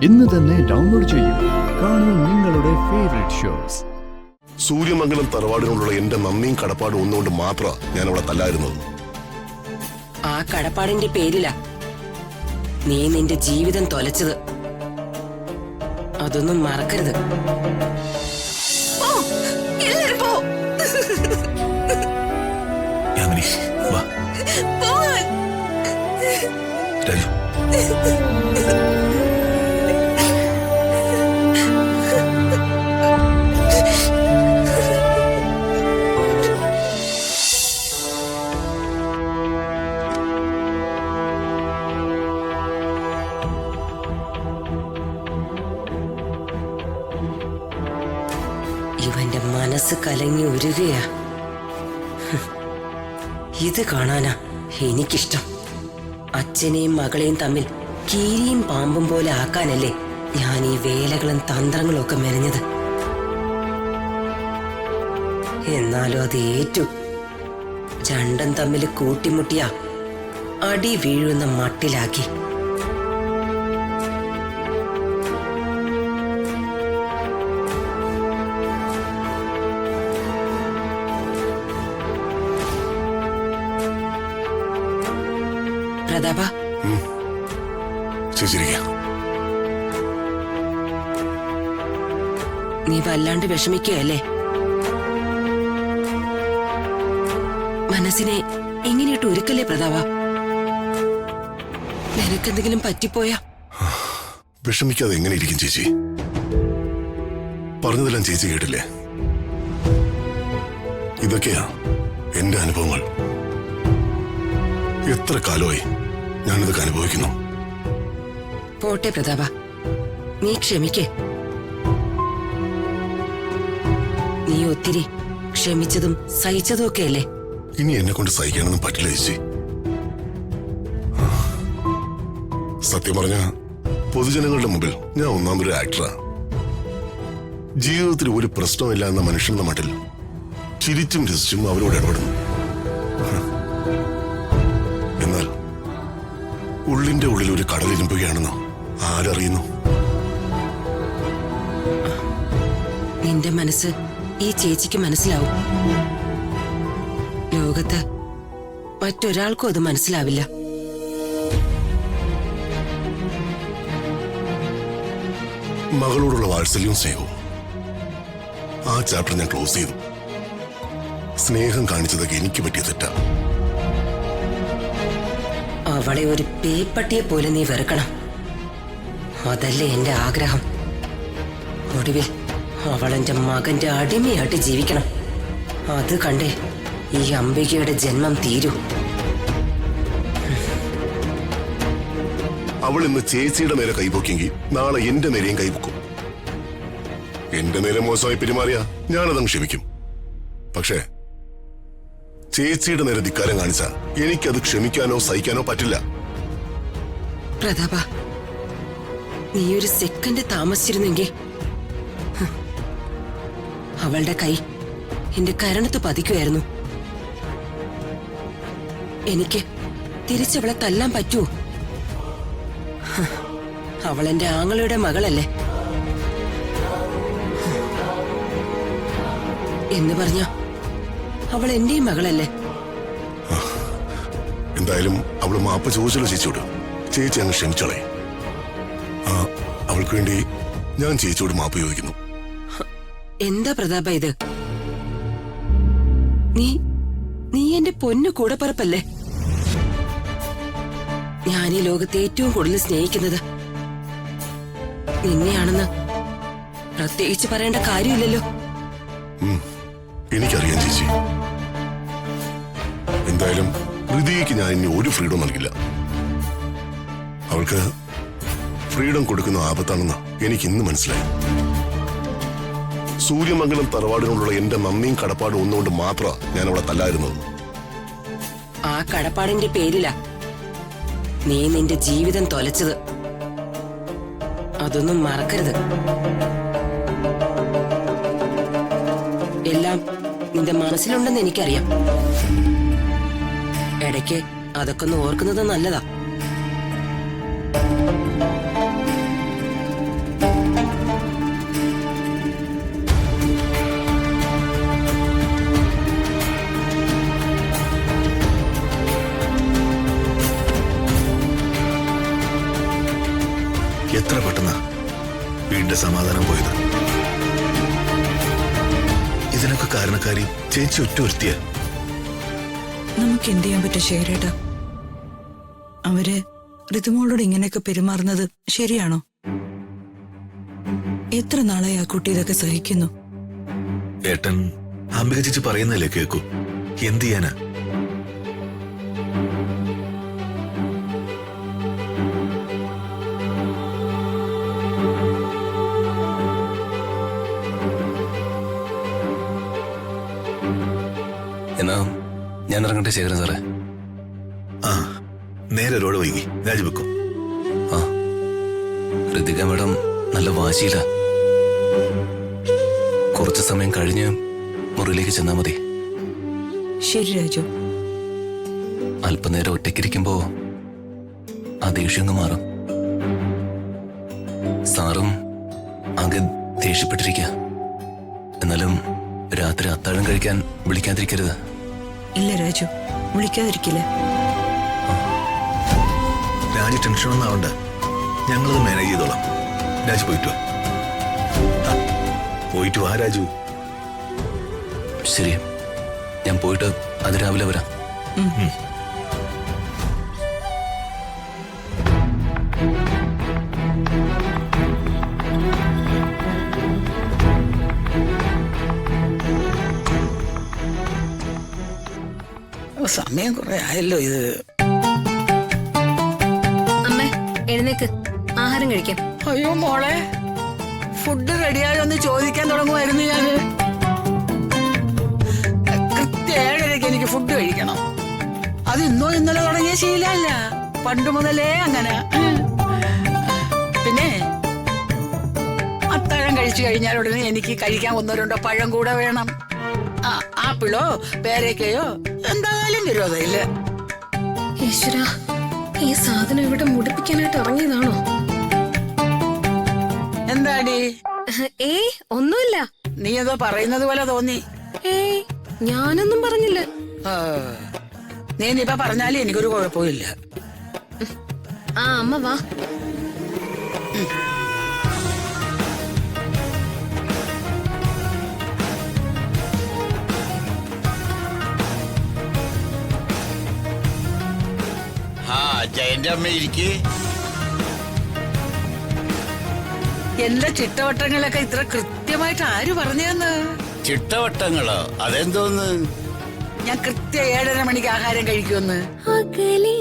ഇന്ന് തന്നെ ഡൗൺലോഡ് ചെയ്യൂ. കാണൂ നിങ്ങളുടെ ഫേവറേറ്റ് ഷോസ്. സൂര്യമംഗലം തറവാടിനോടുള്ള എന്റെ നന്ദിയും കടപ്പാടും ഒന്നുകൊണ്ട് മാത്രമാണ് ഞാൻ അവിടെ തല്ലായിരുന്നത്. ആ കടപ്പാടിന്റെ പേരിലാ നീ നിന്റെ ജീവിതം തൊലച്ചത്. അതൊന്നും മറക്കരുത്. ഇവന്റെ മനസ്സ് കലങ്ങി ഉരുകയാ. ഇത് കാണാനാ എനിക്കിഷ്ടം. അച്ഛനെയും മകളെയും തമ്മിൽ കീരിയും പാമ്പും പോലെ ആക്കാനല്ലേ ഞാൻ ഈ വേലകളും തന്ത്രങ്ങളും ഒക്കെ മെനഞ്ഞത്. എന്നാലും അത് ഏറ്റു. രണ്ടും തമ്മിൽ കൂട്ടിമുട്ടിയ അടി വീഴുന്ന മട്ടിലാക്കി. പ്രതാപ, നീ വല്ലാണ്ട് വിഷമിക്കുകയല്ലേ? മനസ്സിനെ എങ്ങനെയിട്ട് ഒരുക്കല്ലേ പ്രതാപ? നിനക്കെന്തെങ്കിലും പറ്റിപ്പോയാ? വിഷമിക്കാതെ എങ്ങനെ ഇരിക്കും ചേച്ചി? പറഞ്ഞതെല്ലാം ചേച്ചി കേട്ടില്ലേ? ഇതൊക്കെയാ എന്റെ അനുഭവങ്ങൾ. എത്ര കാലമായി ഞാനിതൊക്കെ അനുഭവിക്കുന്നു. പോട്ടെ പ്രതാപ, നീ ക്ഷമിക്കേ. നീ ഒത്തിരി ക്ഷമിച്ചതും സഹിച്ചതും ഒക്കെ അല്ലേ? ഇനി എന്നെ കൊണ്ട് സഹിക്കാനൊന്നും പറ്റില്ല ചേച്ചി. സത്യം പറഞ്ഞ പൊതുജനങ്ങളുടെ മുമ്പിൽ ഞാൻ ഒന്നാമതൊരു ആക്ടറാ. ജീവിതത്തിൽ ഒരു പ്രശ്നമില്ല എന്ന മനുഷ്യന്റെ മട്ടിൽ ചിരിച്ചും രസിച്ചും അവരോട് ഇടപെടുന്നു. എന്നാൽ ഉള്ളിന്റെ ഉള്ളിൽ ഒരു കടലിരുമ്പുകയാണെന്നോ ആരറിയുന്നു? നിന്റെ മനസ്സ് ഈ ചേച്ചിക്ക് മനസ്സിലാവും. ലോകത്ത് മറ്റൊരാൾക്കും അത് മനസ്സിലാവില്ല. മകളോടുള്ള വാത്സല്യവും സ്നേഹവും ആ ചാപ്റ്റർ ഞാൻ ക്ലോസ് ചെയ്തു. സ്നേഹം കാണിച്ചതൊക്കെ എനിക്ക് പറ്റിയ തെറ്റാ. അവളെ ഒരു പേപ്പട്ടിയെ പോലെ നീ വെറുക്കണം. അതല്ലേ എന്റെ ആഗ്രഹം. ഒടുവിൽ അവളെന്റെ മകന്റെ അടിമയായിട്ട് ജീവിക്കണം. അത് കണ്ടേ ഈ അംബികയുടെ ജന്മം തീരൂ. അവൾ ഇന്ന് ചേച്ചിയുടെ നേരെ കൈപൊക്കെങ്കിൽ നാളെ എന്റെ നേരെയും കൈപൊക്കും. എന്റെ നേരെ മോശമായി പെരുമാറിയാ ഞാനതങ്ങ് ക്ഷമിക്കും. പക്ഷേ ചേച്ചിയുടെ നേരെ ധിക്കാരം കാണിച്ച എനിക്കത് ക്ഷമിക്കാനോ സഹിക്കാനോ പറ്റില്ല. പ്രതാപ, നീ ഒരു സെക്കൻഡ് താമസിച്ചിരുന്നെങ്കിൽ അവളുടെ കൈ എന്റെ കരണത്ത് പതിക്കുമായിരുന്നു. എനിക്ക് തിരിച്ചവളെ തല്ലാൻ പറ്റുമോ? അവളെന്റെ ആങ്ങളുടെ മകളല്ലേ എന്ന് പറഞ്ഞ അവൾ എന്റെയും മകളല്ലേ? എന്തായാലും അവള് മാപ്പ് ചോദിച്ചല്ലോ ചേച്ചിയോട്. ചേച്ചി അങ്ങ് ക്ഷമിച്ചോളെ. അവൾക്ക് വേണ്ടി ഞാൻ ചേച്ചിയോട് മാപ്പ് ചോദിക്കുന്നു. എന്താ പ്രതാപ ഇത്? നീ എന്റെ പൊന്നു കൂടപ്പറപ്പല്ലേ? ഞാൻ ഈ ലോകത്തെ ഏറ്റവും കൂടുതൽ സ്നേഹിക്കുന്നത് നിന്നെയാണെന്ന് പ്രത്യേകിച്ച് പറയേണ്ട കാര്യമില്ലല്ലോ. എനിക്കറിയാം ചേച്ചി. എന്തായാലും ഹൃദയക്ക് ഞാൻ ഇനി ഒരു ഫ്രീഡം നൽകില്ല. അവൾക്ക് ഫ്രീഡം കൊടുക്കുന്ന ആപത്താണെന്ന് എനിക്ക് ഇന്ന് മനസ്സിലായി. സൂര്യമംഗലം തറവാടിനോടുള്ള എന്റെ നന്ദിയും കടപ്പാടും ഒന്നുകൊണ്ട് മാത്രമാണ് ഞാൻ അവിടെ തല്ലായിരുന്നത്. ആ കടപ്പാടിന്റെ പേരിലാ നീ നിന്റെ ജീവിതം തൊലച്ചത്. അതൊന്നും മറക്കരുത്. എല്ലാം നിന്റെ മനസ്സിലുണ്ടെന്ന് എനിക്കറിയാം. ഇടയ്ക്ക് അതൊക്കെ ഒന്ന് ഓർക്കുന്നത് നല്ലതാ. എത്ര പെട്ടെന്നാ വീടിന്റെ സമാധാനം പോയത്. ഇതിനൊക്കെ കാരണക്കാരി ചേച്ചി ഒറ്റ ഒരുത്തിയ. നമുക്ക് എന്ത് ചെയ്യാൻ പറ്റും ശേഖരേട്ടാ? അവര് ഋതുമോളോട് ഇങ്ങനെയൊക്കെ പെരുമാറുന്നത് ശരിയാണോ? എത്ര നാളായി ആ കുട്ടി ഇതൊക്കെ സഹിക്കുന്നു? ഏട്ടൻ അംബിക ചേച്ചി പറയുന്നല്ലേ കേക്കൂ. എന്ത് ചെയ്യാനാ? എന്നാ ഞാൻ ഇറങ്ങട്ടെ ശേഖരൻ സാറേ? ആ, നേരെ ഒരുപാട് വൈകി. രാജിവെക്കോ? ആ, ഋതിക മേഡം നല്ല വാശിയില്ല. കുറച്ചു സമയം കഴിഞ്ഞ് മുറിയിലേക്ക് ചെന്നാ മതി. ശരി രാജു. അല്പനേരം ഒറ്റയ്ക്കിരിക്കുമ്പോ ആ ദേഷ്യം മാറും. സാറും ആകെ ദേഷ്യപ്പെട്ടിരിക്കുക. എന്നാലും രാത്രി അത്താഴം കഴിക്കാൻ വിളിക്കാതിരിക്കരുത്. ഇല്ല രാജു, വിളിക്കാതിരിക്കില്ല. രാജി ടെൻഷനൊന്നും ആവണ്ട, ഞങ്ങളത് മാനേജ് ചെയ്തോളാം. രാജു പോയിട്ട് വാ. പോയിട്ട് വാ രാജു. ശരി, ഞാൻ പോയിട്ട് അതിരാവിലെ വരാം. സമയം കുറെ ആയല്ലോ ഇത്. അമ്മേ എഴുന്നേക്ക്, ആഹാരം കഴിക്കാം. അയ്യോ മോളെ, ഫുഡ് റെഡിയായോന്ന് ചോദിക്കാൻ തുടങ്ങുമായിരുന്നു ഞാന്. കൃത്യം 7:30 എനിക്ക് ഫുഡ് കഴിക്കണം. അത് ഇന്നോ ഇന്നലെ തുടങ്ങിയ ശീലമല്ല, പണ്ട് മുതലേ അങ്ങനെ. പിന്നെ അത്താഴം കഴിച്ചു കഴിഞ്ഞാൽ ഉടനെ എനിക്ക് കഴിക്കാൻ 1-2 പഴം കൂടെ വേണം. ആപ്പിളോ പേരക്കയോ എന്തായാലും വിരോധമില്ല. ഈശ്വരാ, ഈ സാധനം ഇവിടെ മുടിപ്പിക്കാനായിട്ട് ഇറങ്ങിയതാണോ? എന്താടി? ഏയ് ഒന്നുമില്ല. നീ ഏതോ പറയുന്നത് പോലെ തോന്നി. ഏയ് ഞാനൊന്നും പറഞ്ഞില്ല. നീ ഇപ്പൊ പറഞ്ഞാലും എനിക്കൊരു കുഴപ്പമില്ല. ആ അമ്മ വാ. ജയന്റെ അമ്മ ഇരിക്കേ. എന്റെ ചിട്ടവട്ടങ്ങളൊക്കെ ഇത്ര കൃത്യമായിട്ട് ആര് പറഞ്ഞെന്ന്? ചിട്ടവട്ടങ്ങളോ? അതെന്തോന്ന്? ഞാൻ കൃത്യം 7:30 മണിക്ക് ആഹാരം കഴിക്കുമെന്ന്. അകലേ